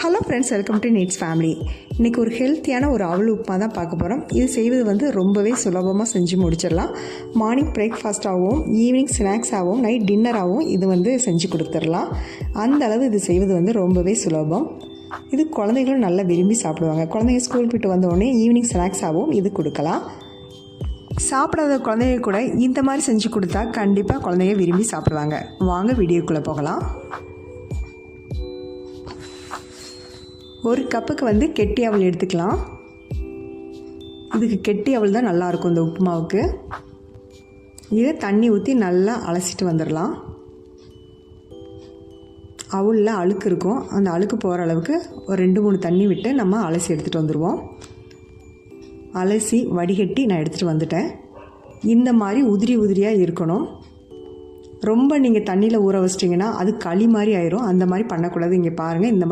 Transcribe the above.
Hello friends, welcome to needs family. இன்றைக்கி ஒரு ஹெல்த்தியான ஒரு அவல் உப்புமா தான் பார்க்க போகிறோம். இது செய்வது ரொம்பவே சுலபமாக செஞ்சு முடிச்சிடலாம். மார்னிங் பிரேக்ஃபாஸ்ட்டாகவும், ஈவினிங் ஸ்நாக்ஸாகவும், நைட் டின்னராகவும் இது செஞ்சு கொடுத்துடலாம். அந்த அளவு இது செய்வது ரொம்பவே சுலபம். இது குழந்தைகளும் நல்லா விரும்பி சாப்பிடுவாங்க. குழந்தைங்க ஸ்கூல் போய்ட்டு வந்தோடனே ஈவினிங் ஸ்நாக்ஸாகவும் இது கொடுக்கலாம். சாப்பிடாத குழந்தைங்க கூட இந்த மாதிரி செஞ்சு கொடுத்தா கண்டிப்பாக குழந்தைங்க விரும்பி சாப்பிடுவாங்க. வாங்க வீடியோக்குள்ளே போகலாம். ஒரு கப்புக்கு கெட்டி அவல் எடுத்துக்கலாம். இதுக்கு கெட்டி அவல் தான் நல்லாயிருக்கும் இந்த உப்புமாவுக்கு. இதை தண்ணி ஊற்றி நல்லா அலசிட்டு வந்துடலாம். அவலில் அழுக்கு இருக்கும், அந்த அழுக்கு போகிற அளவுக்கு ஒரு 2-3 தண்ணி விட்டு நம்ம அலசி எடுத்துகிட்டு வந்துடுவோம். அலசி வடிகட்டி நான் எடுத்துகிட்டு வந்துட்டேன். இந்த மாதிரி உதிரி உதிரியாக இருக்கணும். ரொம்ப நீங்கள் தண்ணியில் ஊற வச்சிட்டிங்கன்னா அது களி மாதிரி ஆயிரும். அந்த மாதிரி பண்ணக்கூடாது. இங்கே பாருங்கள், இந்த